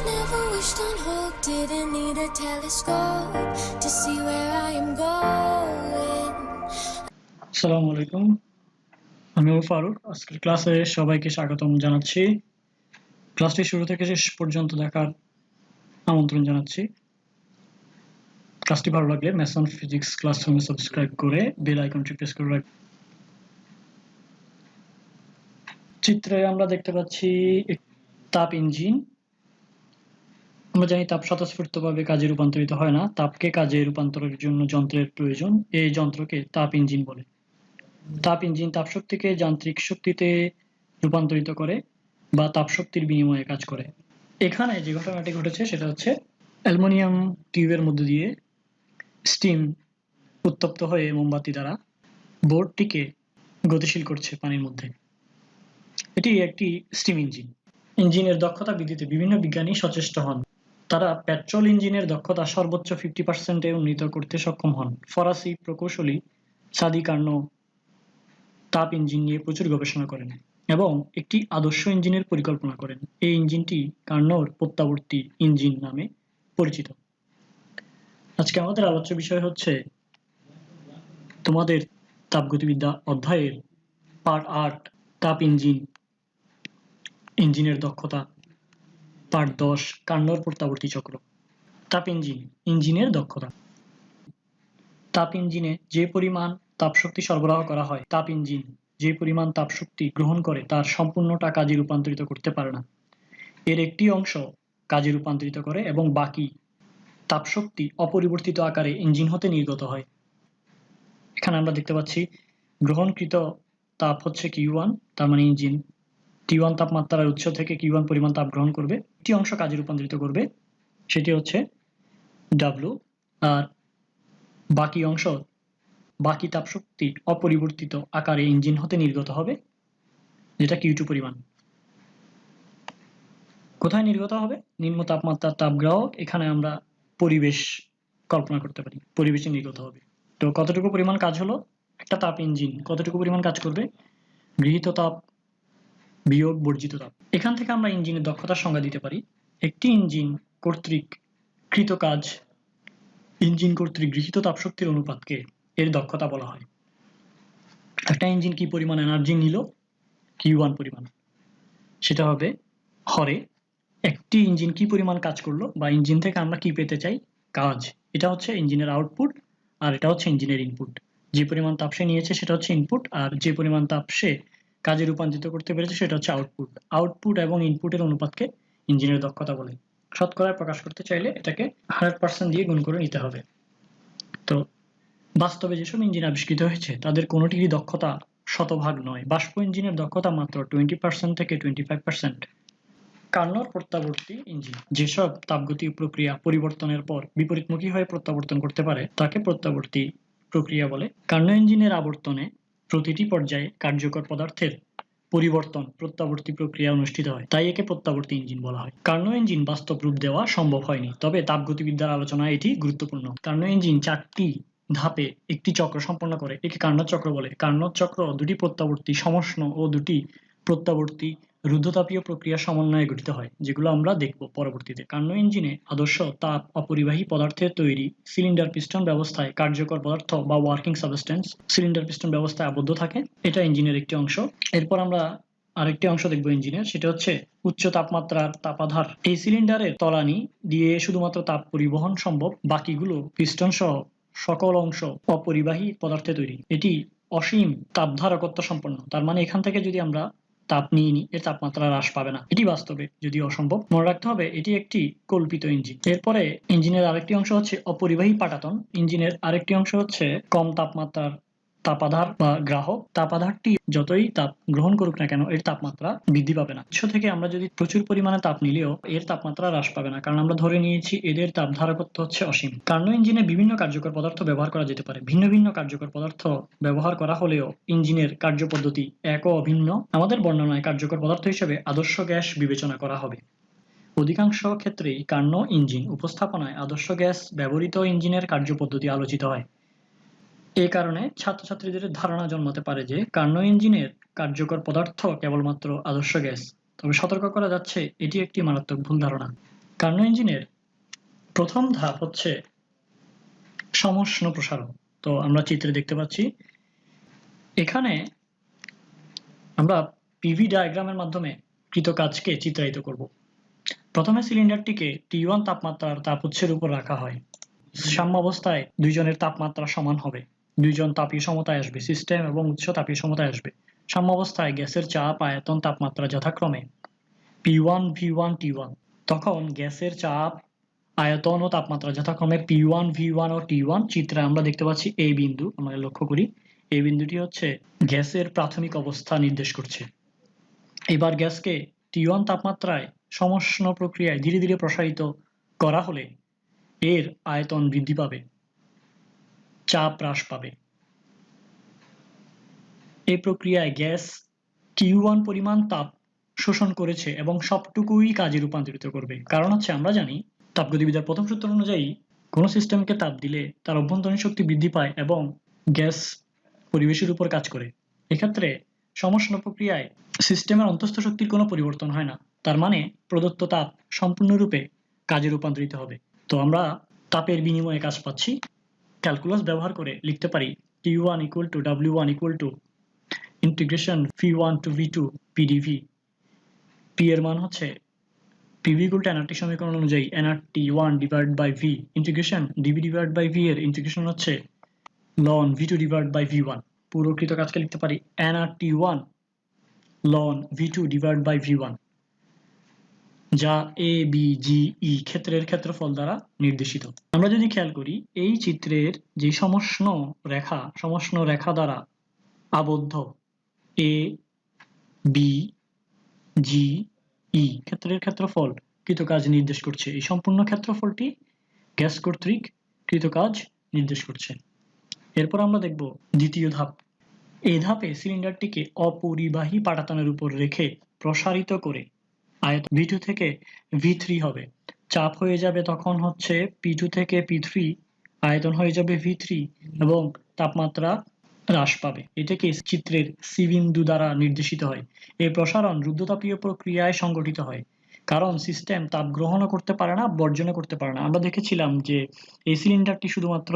never wished on hope, didn't need a telescope to see where I am going. আসসালামু আলাইকুম, আমি ফারুক। আজকের ক্লাসে সবাইকে স্বাগতম জানাচ্ছি। ক্লাসটি শুরু থেকে শেষ পর্যন্ত দেখার আমন্ত্রণ জানাচ্ছি। ক্লাসটি ভালো লাগলে ম্যাথস ফিজিক্স ক্লাসরুমে সাবস্ক্রাইব করে বেল আইকনটি প্রেস করে রাখবেন। চিত্রে আমরা দেখতে পাচ্ছি তাপ ইঞ্জিন। আমরা জানি তাপ স্বতঃস্ফূর্তভাবে কাজে রূপান্তরিত হয় না, তাপকে কাজে রূপান্তরের জন্য যন্ত্রের প্রয়োজন। এই যন্ত্রকে তাপ ইঞ্জিন বলে। তাপ ইঞ্জিন তাপশক্তিকে যান্ত্রিক শক্তিতে রূপান্তরিত করে বা তাপশক্তির বিনিময়ে কাজ করে। এখানে যে ঘটনাটি ঘটেছে সেটা হচ্ছে অ্যালুমিনিয়াম টিউবের মধ্য দিয়ে স্টিম উত্তপ্ত হয়ে মোমবাতি দ্বারা বোর্ডটিকে গতিশীল করছে পানির মধ্যে। এটি একটি স্টিম ইঞ্জিন। ইঞ্জিনের দক্ষতা বৃদ্ধিতে বিভিন্ন বিজ্ঞানী সচেষ্ট হন। তারা পেট্রোল ইঞ্জিনের দক্ষতা সর্বোচ্চ 50% উন্নীত করতে সক্ষম হন। ফরাসি প্রকৌশলী সাদি কার্নো তাপ ইঞ্জিন নিয়ে প্রচুর গবেষণা করেন এবং একটি আদর্শ ইঞ্জিনের পরিকল্পনা করেন। এই ইঞ্জিনটি কার্নোর প্রত্যাবর্তী ইঞ্জিন নামে পরিচিত। আজকে আমাদের আলোচ্য বিষয় হচ্ছে তোমাদের তাপগতিবিদ্যা অধ্যায়ের পার্ট 8 তাপ ইঞ্জিন, ইঞ্জিনের দক্ষতা, পার্ট 10 কার্নোর প্রত্যাবর্তী চক্র। তাপ ইঞ্জিন, ইঞ্জিনের দক্ষতা। তাপ ইঞ্জিনে যে পরিমাণ তাপশক্তি সরবরাহ করা হয়, তাপ ইঞ্জিন যে পরিমাণ তাপশক্তি গ্রহণ করে তার সম্পূর্ণটা কাজে রূপান্তরিত করতে পারে না। এর একটি অংশ কাজে রূপান্তরিত করে এবং বাকি তাপশক্তি অপরিবর্তিত আকারে ইঞ্জিন হতে নির্গত হয়। এখানে আমরা দেখতে পাচ্ছি গ্রহণকৃত তাপ হচ্ছে Q1, তার মানে ইঞ্জিন T1 তাপমাত্রার উৎস থেকে Q1 পরিমাণ তাপ গ্রহণ করবে, একটি অংশ কাজে রূপান্তরিত করবে, সেটি হচ্ছে W, আর বাকি অংশ, বাকি তাপশক্তি অপরিবর্তিত আকারে ইঞ্জিন হতে নির্গত হবে, যেটা Q2 পরিমাণ। কোথায় নির্গত হবে? নিম্ন তাপমাত্রার তাপগ্রাহক, এখানে আমরা পরিবেশ কল্পনা করতে পারি, পরিবেশে নির্গত হবে। তো কতটুকু পরিমাণ কাজ হলো? একটা তাপ ইঞ্জিন কতটুকু পরিমাণ কাজ করবে? গৃহীত তাপ বিয়োগ বর্জিত তাপ। এখান থেকে আমরা ইঞ্জিনের দক্ষতার সংজ্ঞা দিতে পারি। একটি ইঞ্জিন কর্তৃক কৃত কাজ, ইঞ্জিন কর্তৃক গৃহীত তাপশক্তির অনুপাতকে এর দক্ষতা বলা হয়। একটা ইঞ্জিন কি পরিমাণ এনার্জি নিল? Q1 পরিমাণ, সেটা হবে হরে একটি ইঞ্জিন কি পরিমাণ কাজ করলো, বা ইঞ্জিন থেকে আমরা কি পেতে চাই? কাজ। এটা হচ্ছে ইঞ্জিনের আউটপুট আর এটা হচ্ছে ইঞ্জিনের ইনপুট। যে পরিমাণ তাপ সে নিয়েছে সেটা হচ্ছে ইনপুট, আর যে পরিমাণ তাপ সে কাজে রূপান্তরিত করতে পেরেছে সেটা হচ্ছে আউটপুট। আউটপুট এবং ইনপুটের অনুপাতকে ইঞ্জিনের দক্ষতা বলে। শতকরায় প্রকাশ করতে চাইলে এটাকে 100% দিয়ে গুণ করে নিতে হবে। তো বাস্তবে যেসব ইঞ্জিন আবিষ্কৃত হয়েছে তাদের কোনোটিরই দক্ষতা শতভাগ নয়। বাষ্প ইঞ্জিনের দক্ষতা মাত্র 20% থেকে 25%। কার্নোর প্রত্যাবর্তী ইঞ্জিন যেসব তাপগতীয় প্রক্রিয়া পরিবর্তনের পর বিপরীতমুখী হয়ে প্রত্যাবর্তন করতে পারে তাকে প্রত্যাবর্তী প্রক্রিয়া বলে। কার্নো ইঞ্জিনের আবর্তনে প্রতিটি পর্যায়ে কার্যকর পদার্থের পরিবর্তন প্রত্যাবর্তী প্রক্রিয়া অনুষ্ঠিত হয়, তাই একে প্রত্যাবর্তী ইঞ্জিন বলা হয়। কার্নো ইঞ্জিন বাস্তব রূপ দেওয়া সম্ভব হয়নি, তবে তাপগতিবিদ্যার আলোচনায় এটি গুরুত্বপূর্ণ। কার্নো ইঞ্জিন 4টি ধাপে একটি চক্র সম্পন্ন করে, একে কার্নোট চক্র বলে। কার্নোট চক্র দুটি প্রত্যাবর্তী সমষ্ণ ও দুটি প্রত্যাবর্তী রুদ্ধতাপীয় প্রক্রিয়ার সমন্বয়ে গঠিত হয়, যেগুলো আমরা দেখব পরবর্তীতে। কার্নো ইঞ্জিনে আদর্শ তাপ অপরিবাহী পদার্থের তৈরি সিলিন্ডার পিস্টন ব্যবস্থায় কার্যকর পদার্থ বা ওয়ার্কিং সাবস্টেন্স সিলিন্ডার পিস্টন ব্যবস্থায় আবদ্ধ থাকে। এটা ইঞ্জিনের একটি অংশ। এরপর আমরা আরেকটি অংশ দেখব ইঞ্জিনের, সেটা হচ্ছে উচ্চ তাপমাত্রার তাপাধার। এই সিলিন্ডারের তলানি দিয়ে শুধুমাত্র তাপ পরিবহন সম্ভব, বাকিগুলো পিস্টন সহ সকল অংশ অপরিবাহী পদার্থে তৈরি। এটি অসীম তাপধারকত্ব সম্পন্ন, তার মানে এখান থেকে যদি আমরা তাপ নিয়ে নিই এর তাপমাত্রা হ্রাস পাবে না। এটি বাস্তবে যদি অসম্ভব। মনে রাখতে হবে এটি একটি কল্পিত ইঞ্জিন। এরপরে ইঞ্জিনের আরেকটি অংশ হচ্ছে অপরিবাহী পাটাতন। ইঞ্জিনের আরেকটি অংশ হচ্ছে কম তাপমাত্রার তাপাধার বা গ্রাহক। তাপাধারটি যতই তাপ গ্রহণ করুক না কেন এর তাপমাত্রা বৃদ্ধি পাবে না। উৎস থেকে আমরা যদি প্রচুর পরিমাণে তাপ নিলেও এর তাপমাত্রা হ্রাস পাবে না, কারণ আমরা ধরে নিয়েছি এদের তাপধারকত্ব হচ্ছে অসীম। কার্নো ইঞ্জিনে বিভিন্ন কার্যকর পদার্থ ব্যবহার করা যেতে পারে। ভিন্ন ভিন্ন কার্যকর পদার্থ ব্যবহার করা হলেও ইঞ্জিনের কার্যপদ্ধতি এক ও অভিন্ন। আমাদের বর্ণনায় কার্যকর পদার্থ হিসেবে আদর্শ গ্যাস বিবেচনা করা হবে। অধিকাংশ ক্ষেত্রেই কার্নো ইঞ্জিন উপস্থাপনায় আদর্শ গ্যাস ব্যবহৃত ইঞ্জিনের কার্যপদ্ধতি আলোচিত হয়। এই কারণে ছাত্রছাত্রীদের ধারণা জন্মাতে পারে যে কার্নো ইঞ্জিনের কার্যকর পদার্থ কেবলমাত্র আদর্শ গ্যাস। তবে সতর্ক করা যাচ্ছে এটি একটি মারাত্মক ভুল ধারণা। কার্নো ইঞ্জিনের প্রথম ধাপ হচ্ছে সমষ্ণ প্রসারণ। তো আমরা চিত্রে দেখতে পাচ্ছি, এখানে আমরা পিভি ডায়াগ্রামের মাধ্যমে কৃত কাজকে চিত্রায়িত করব। প্রথমে সিলিন্ডারটিকে T1 তাপমাত্রার তাপউৎসের উপর রাখা হয়। সাম্যাবস্থায় দুইজনের তাপমাত্রা সমান হবে, দুইজন তাপীয় সমতায় আসবে, সিস্টেম এবং উৎস তাপীয় সমতায় আসবে। সাম্যাবস্থায় গ্যাসের চাপ, আয়তন, তাপমাত্রা যথাক্রমে P1, V1, T1। তখন গ্যাসের চাপ, আয়তন ও তাপমাত্রা যথাক্রমে P1, V1 ও T1। চিত্রে আমরা দেখতে পাচ্ছি এই বিন্দু, আমরা লক্ষ্য করি এই বিন্দুটি হচ্ছে গ্যাসের প্রাথমিক অবস্থা নির্দেশ করছে। এবার গ্যাসকে T1 তাপমাত্রায় সমষ্ণ প্রক্রিয়ায় ধীরে ধীরে প্রসারিত করা হলে এর আয়তন বৃদ্ধি পাবে, চাপ হ্রাস পাবে। এই প্রক্রিয়ায় গ্যাস Q1 পরিমাণ তাপ শোষণ করেছে এবং সবটুকুই কাজে রূপান্তরিত করবে। কারণ হচ্ছে আমরা জানি তাপগতিবিদ্যার প্রথম সূত্র অনুযায়ী কোনো সিস্টেমকে তাপ দিলে তার অভ্যন্তরীণ শক্তি বৃদ্ধি পায় এবং গ্যাস পরিবেশের উপর কাজ করে। এক্ষেত্রে সমষ্ণ প্রক্রিয়ায় সিস্টেমের অন্তঃস্থ শক্তির কোনো পরিবর্তন হয় না, তার মানে প্রদত্ত তাপ সম্পূর্ণরূপে কাজে রূপান্তরিত হবে। তো আমরা তাপের বিনিময়ে কাজ পাচ্ছি। ক্যালকুলাস ব্যবহার করে লিখতে পারি T1 = W1 = integration V1 to V2 PdV। P এর মান হচ্ছে PV = nRT সমীকরণ অনুযায়ী nRT1/V, ইন্টিগ্রেশন dV/V এর ইন্টিগ্রেশন হচ্ছে ln V2/V1। পুরো কৃত কাজকে লিখতে পারি nRT1 ln V2/V1, যা A, B, G, E ক্ষেত্রের ক্ষেত্রফল দ্বারা নির্দেশিত। আমরা যদি খেয়াল করি এই চিত্রের যে সমষ্ণ রেখা দ্বারা আবদ্ধ A, B, G, E ক্ষেত্রের ক্ষেত্রফল কৃত কাজ নির্দেশ করছে। এই সম্পূর্ণ ক্ষেত্রফলটি গ্যাস কর্তৃক কৃত কাজ নির্দেশ করছে। এরপর আমরা দেখব দ্বিতীয় ধাপ। এই ধাপে সিলিন্ডারটিকে অপরিবাহী পাটাতনের উপর রেখে প্রসারিত করে আয়তন V2 থেকে V3 হবে, চাপ হয়ে যাবে তখন হচ্ছে P2 থেকে P3, আয়তন হয়ে যাবে V3 এবং তাপমাত্রা হ্রাস পাবে। এটাকে চিত্রের সি বিন্দু দ্বারা নির্দেশিত হয়। এই প্রসারণ রুদ্ধতাপীয় প্রক্রিয়ায় সংঘটিত হয়, কারণ সিস্টেম তাপ গ্রহণও করতে পারে না, বর্জনও করতে পারে না। আমরা দেখেছিলাম যে এই সিলিন্ডারটি শুধুমাত্র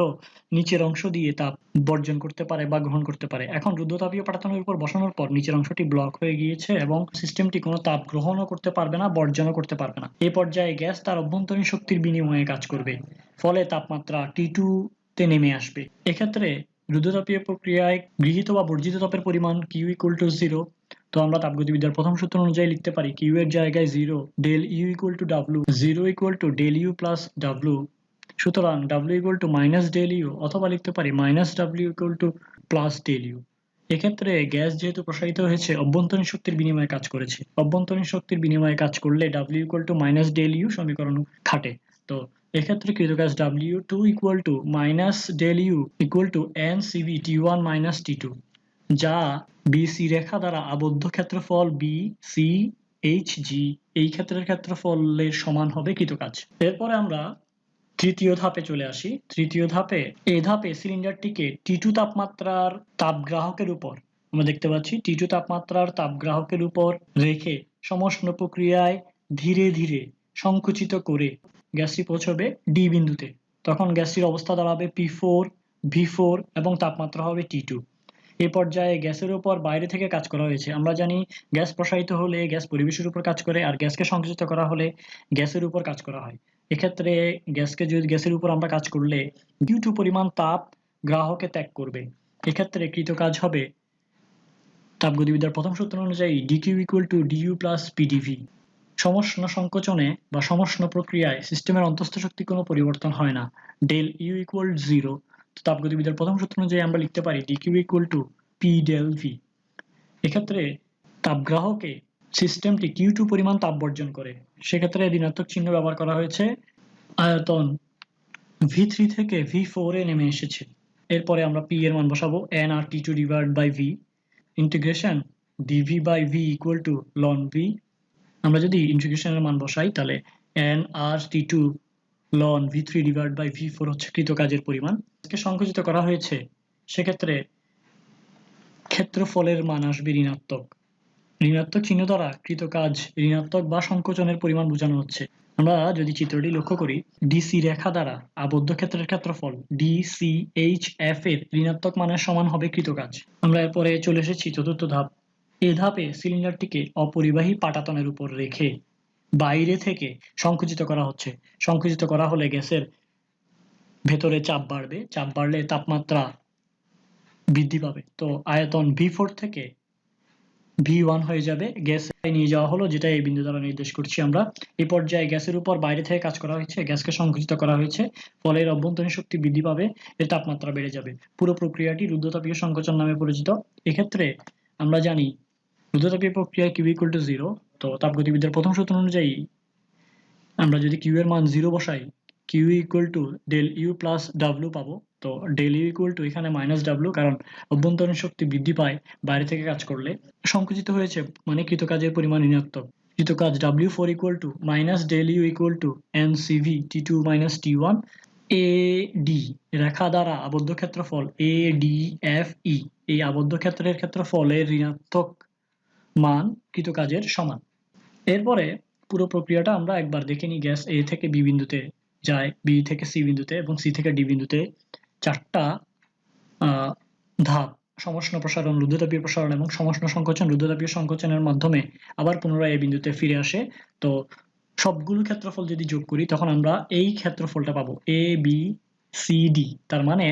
নিচের অংশ দিয়ে তাপ বর্জন করতে পারে বা গ্রহণ করতে পারে। এখন রুদ্ধতাপীয় পাটাতনের উপর বসানোর পর নিচের অংশটি ব্লক হয়ে গিয়েছে এবং সিস্টেমটি কোনো তাপ গ্রহণও করতে পারবে না, বর্জনও করতে পারবে না। এই পর্যায়ে গ্যাস তার অভ্যন্তরীণ শক্তির বিনিময়ে কাজ করবে, ফলে তাপমাত্রা T2 তে নেমে আসবে। এক্ষেত্রে রুদ্ধতাপীয় প্রক্রিয়ায় গৃহীত বা বর্জিত তাপের পরিমাণ Q = 0। তো আমরা তাপগতিবিদ্যার প্রথম সূত্র অনুযায়ী লিখতে পারি Q এর জায়গায় 0, del U = W, 0 = del U plus W। সুতরাং W = del U, অথবা লিখতে পারি -W = del U। এক্ষেত্রে গ্যাস যেহেতু প্রসারিত হয়েছে অভ্যন্তরীণ শক্তির বিনিময়ে কাজ করেছে, অভ্যন্তরীণ শক্তির বিনিময়ে কাজ করলে W = del U সমীকরণ খাটে। তো এক্ষেত্রে কৃত কাজ W2 = -del U = NCV T1 - T2, যা BC রেখা দ্বারা আবদ্ধ ক্ষেত্রফল BCHG এই ক্ষেত্রের ক্ষেত্রফলের সমান হবে কৃত কাজ। এরপরে আমরা তৃতীয় ধাপে চলে আসি। এই ধাপে সিলিন্ডারটিকে T2 তাপমাত্রার তাপগ্রাহকের উপর, আমরা দেখতে পাচ্ছি T2 তাপমাত্রার তাপগ্রাহকের উপর রেখে সমষ্ণ প্রক্রিয়ায় ধীরে ধীরে সংকুচিত করে গ্যাসটি পৌঁছবে D বিন্দুতে। তখন গ্যাসটির অবস্থা দাঁড়াবে P4, V4 এবং তাপমাত্রা হবে T2। এই পর্যায়ে গ্যাসের উপর বাইরে থেকে কাজ করা হয়েছে। আমরা জানি গ্যাস প্রসারিত হলে গ্যাস পরিবেশের উপর কাজ করে, আর গ্যাসকে সংকুচিত করা হলে গ্যাসের উপর কাজ করা হয়। এক্ষেত্রে গ্যাসের উপর আমরা কাজ করলে Q2 পরিমাণ তাপ গ্রাহকে ত্যাগ করবে। এক্ষেত্রে কৃত কাজ হবে তাপগতিবিদ্যার প্রথম সূত্র অনুযায়ী dQ = du + PdV। সমষ্ণ সংকোচনে বা সমষ্ণ প্রক্রিয়ায় সিস্টেমের অন্তঃস্থ শক্তির কোনো পরিবর্তন হয় না, del U = 0। তাপগতিবিদ্যার প্রথম সূত্র অনুযায়ী আমরা লিখতে পারি dQ = P del V। এক্ষেত্রে তাপগ্রাহকে সিস্টেমটি Q2 পরিমাণ তাপ বর্জন করে, সেক্ষেত্রে ঋণাত্মক চিহ্ন ব্যবহার করা হয়েছে। আয়তন V3 থেকে V4 এ নেমে এসেছে। এরপরে আমরা P এর মান বসাবো nRT2/V, integration dV/V = ln V। আমরা যদি ইন্টিগ্রেশনের মান বসাই তাহলে nRT2 ln V3/V4 হচ্ছে কৃত কাজের পরিমাণ। কে সংকুচিত করা হয়েছে, সেক্ষেত্রে ক্ষেত্রফলের মান আসবে ঋণাত্মক। ঋণাত্মক চিহ্ন দ্বারা কৃত কাজ ঋণাত্মক বা সংকোচনের পরিমাণ বোঝানো হচ্ছে। আমরা যদি চিত্রটি লক্ষ্য করি, ডিসি রেখা দ্বারা আবদ্ধ ক্ষেত্রের ক্ষেত্রফল DCHF এর ঋণাত্মক মানের সমান হবে কৃত কাজ। আমরা এরপরে চলে এসেছি চতুর্থ ধাপ। এ ধাপে সিলিন্ডারটিকে অপরিবাহী পাটাতনের উপর রেখে বাইরে থেকে সংকুচিত করা হচ্ছে। সংকুচিত করা হলে গ্যাসের ভেতরে চাপ বাড়বে, চাপ বাড়লে তাপমাত্রা বৃদ্ধি পাবে। তো আয়তন V4 থেকে V1 হয়ে যাবে। গ্যাস নিয়ে যাওয়া হলো, যেটা এই বিন্দু দ্বারা নির্দেশ করছি আমরা। এই পর্যায়ে গ্যাসের উপর বাইরে থেকে কাজ করা হয়েছে, গ্যাসকে সংকুচিত করা হয়েছে, ফলে এর অভ্যন্তরীণ শক্তি বৃদ্ধি পাবে, এর তাপমাত্রা বেড়ে যাবে। পুরো প্রক্রিয়াটি রুদ্ধতাপীয় সংকোচন নামে পরিচিত। এক্ষেত্রে আমরা জানি রুদ্ধতাপীয় প্রক্রিয়ায় Q = 0। তো তাপগতিবিদ্যার প্রথম সূত্র অনুযায়ী আমরা যদি Q এর মান 0 বসাই, Q = del U plus W পাবো। তো del U = এখানে -W, কারণ অভ্যন্তরীণ শক্তি বৃদ্ধি পায় বাইরে থেকে কাজ করলে। সংকুচিত হয়েছে মানে কৃত কাজের পরিমাণ ঋণাত্মক। কৃত কাজ W4 = -del U = NCV T2 - T1। AD রেখা দ্বারা আবদ্ধ ক্ষেত্রফল ADFE, এই আবদ্ধ ক্ষেত্রের ক্ষেত্রফলের ঋণাত্মক মান কৃত কাজের সমান। এরপরে পুরো প্রক্রিয়াটা আমরা একবার দেখে নিই। গ্যাস A থেকে B বিন্দুতে যায়, B থেকে C বিন্দুতে এবং C থেকে D বিন্দুতে 4টা ধাপ: সমষ্ণ প্রসারণ, রুদ্ধতাপীয় প্রসারণ এবং সমষ্ণ সংকোচন। রুদ্ধতাপীয় সংকোচনের মাধ্যমে আবার পুনরায় এই বিন্দুতে ফিরে আসে। তো সবগুলো ক্ষেত্রফল যদি যোগ করি তখন আমরা এই ক্ষেত্রফলটা পাবো ABCD। তার মানে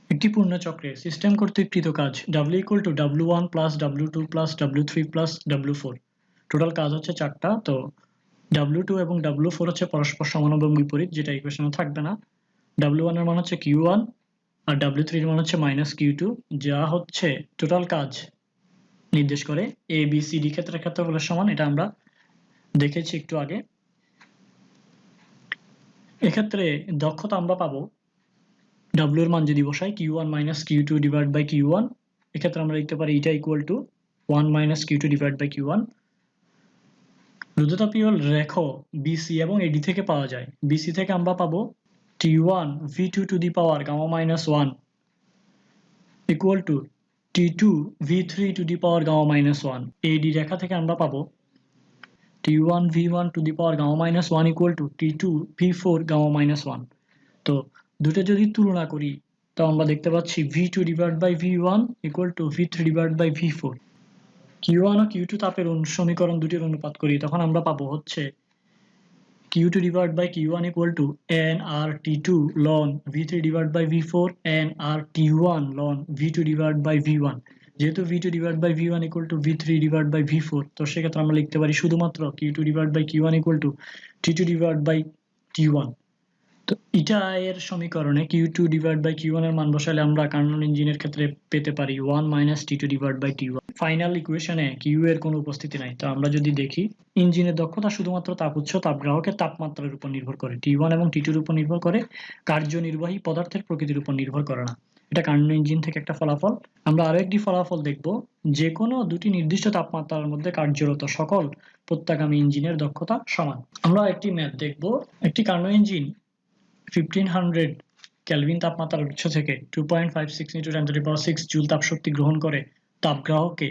একটি পূর্ণ চক্রে সিস্টেম কর্তৃক কৃত কাজ W = W1 + W2 + W3 + W4। Total কাজ হচ্ছে 4টা। তো W2 এবং W4 হচ্ছে পরস্পর সমান এবং বিপরীত, যেটা ইকুয়েশনে থাকবে না। W1 এর মান হচ্ছে Q1 আর W3 এর মান হচ্ছে -Q2, যা হচ্ছে টোটাল কাজ নির্দেশ করে। ABCD ক্ষেত্রের ক্ষেত্রফলের সমান, এটা আমরা দেখেছি একটু আগে। এক্ষেত্রে দক্ষতা আমরা পাবো W এর মান যদি বসাই Q1 - Q2 / Q1, এক্ষেত্রে আমরা লিখতে পারি এটা = 1 - Q2 / Q1। রুদ্ধতাপীয় রেখ BC এবং AD থেকে পাওয়া যায়। BC থেকে আমরা পাবো T1 V2 to the power Γ-1 = T2 V3 to the power Γ-1। AD রেখা থেকে আমরা পাবো T1 V1 to the power Γ-1 = T2 V4 Γ-1। তো দুটো যদি তুলনা করি তো আমরা দেখতে পাচ্ছি V2 / V1 = V3 / V4। Q1 ও Q2 তাপের সমীকরণ দুটির অনুপাত করি, তখন আমরা পাবো হচ্ছে Q2 / Q1 = nRT2 ln V3 / V4 nRT1 ln V2 / V1। যেহেতু V2 / V1 = V3 / V4, তো সেক্ষেত্রে আমরা লিখতে পারি শুধুমাত্র Q2 / Q1 = T2 / T1। তো এটা এর সমীকরণে Q2 / Q1 এর মান বসালে আমরা কার্নোট ইঞ্জিনের ক্ষেত্রে পেতে পারি 1 - T2 / T1। ফাইনাল ইকুয়েশনে Q এর কোনো উপস্থিতি নাই। তো আমরা যদি দেখি, ইঞ্জিনের দক্ষতা শুধুমাত্র তাপ উৎস তাপগ্রাহকের তাপমাত্রার উপর নির্ভর করে, T1 এবং T2 এর উপর নির্ভর করে, কার্যনির্বাহী পদার্থের প্রকৃতির উপর নির্ভর করে না। এটা কার্নোট ইঞ্জিন থেকে একটা ফলাফল। আমরা আরো একটি ফলাফল দেখব, যে কোনো দুটি নির্দিষ্ট তাপমাত্রার মধ্যে কার্যরত সকল প্রত্যাগামী ইঞ্জিনের দক্ষতা সমান। আমরা একটি ম্যাথ দেখব। একটি কার্নোট ইঞ্জিন 1500 কেলভিন তাপমাত্রার উৎস থেকে 2.56 × 10⁶ জুল তাপশক্তি গ্রহণ করে তাপগ্রাহকে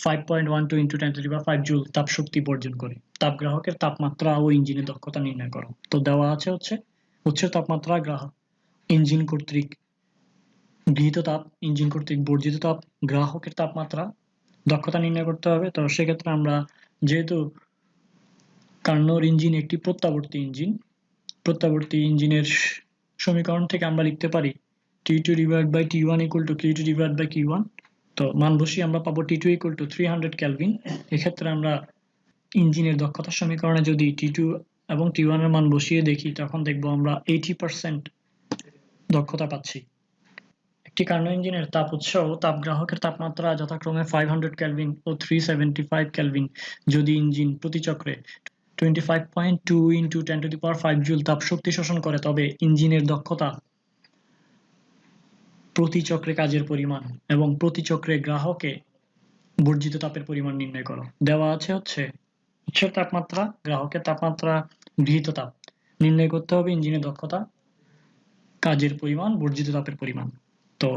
5.12 × 10⁵ জুল তাপশক্তি বর্জন করে। তাপগ্রাহকের তাপমাত্রা ও ইঞ্জিনের দক্ষতা নির্ণয় করো। তো দেওয়া আছে হচ্ছে উৎসের তাপমাত্রা, ইঞ্জিন কর্তৃক গৃহীত তাপ, ইঞ্জিন কর্তৃক বর্জিত তাপ, গ্রাহকের তাপমাত্রা, দক্ষতা নির্ণয় করতে হবে। তো সেক্ষেত্রে আমরা, যেহেতু কার্নোট ইঞ্জিন একটি প্রত্যাবর্তী ইঞ্জিনের সমীকরণ থেকে আমরা লিখতে পারি T2 / T1 = Q2 / Q1। তো মান বসিয়ে আমরা পাবো T2 = 300 কেলভিন। এক্ষেত্রে আমরা ইঞ্জিনের দক্ষতার সমীকরণে যদি T2 এবং T1 এর মান বসিয়ে দেখি, তখন দেখবো আমরা 80% দক্ষতা পাচ্ছি। একটি কার্নোট ইঞ্জিনের তাপ উৎস ও তাপগ্রাহকের তাপমাত্রা যথাক্রমে 500 কেলভিন ও 375 কেলভিন। যদি ইঞ্জিন প্রতি চক্রে 25.2 × 10⁵ জুল তাপশক্তি শোষণ করে, তবে ইঞ্জিনের দক্ষতা প্রতি চক্রে কাজের পরিমাণ এবং প্রতি চক্রে গ্রাহকে বর্জিত তাপের পরিমাণ নির্ণয় করো। দেওয়া আছে হচ্ছে উৎসের তাপমাত্রা, গ্রাহকের তাপমাত্রা, গৃহীত তাপ নির্ণয় করতে হবে, ইঞ্জিনের দক্ষতা, কাজের পরিমাণ, বর্জিত তাপের পরিমাণ। তো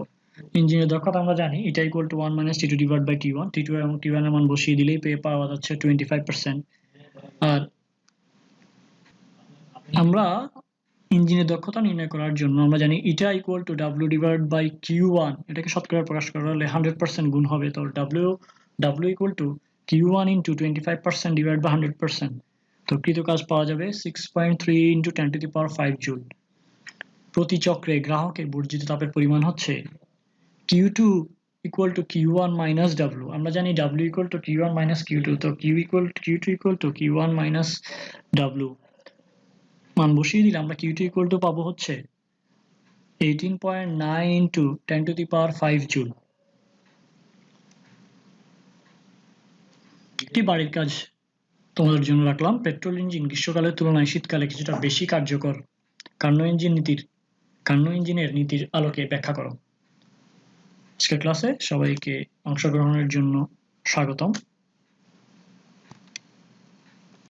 ইঞ্জিনের দক্ষতা আমরা জানি এটা equal to 1 minus T2 divide by T1, T2 এবং T1 এর মান বসিয়ে দিলেই পাওয়া যাচ্ছে 25%। আর আমরা ইঞ্জিনের দক্ষতা নির্ণয় করার জন্য আমরা জানি এটা equal to W divide by Q1, এটাকে শতকরা প্রকাশ করা হলে 100% গুণ হবে, তো W equal to Q1 into 25% divide by 100%, তো কৃত কাজ পাওয়া যাবে 6.3 into 10 to the power 5 joule. প্রতি চক্রে গ্রাহকে বর্জিত তাপের পরিমাণ হচ্ছে Q2 equal to Q1 minus W, আমরা জানি W equal to Q1 minus Q2, তো Q2 equal to Q1 minus W, মান বসিয়ে দিলে আমরা Q2 ইকুয়াল টু পাবো হচ্ছে 18.9 into 10 to the power 5 joule. একটি বাড়ির কাজ তোমাদের জন্য রাখলাম, পেট্রোল ইঞ্জিন গ্রীষ্মকালের তুলনায় শীতকালে কিছুটা বেশি কার্যকর, কার্নো ইঞ্জিনের নীতির আলোকে ব্যাখ্যা করো। আজকের ক্লাসে সবাইকে অংশগ্রহণের জন্য স্বাগতম।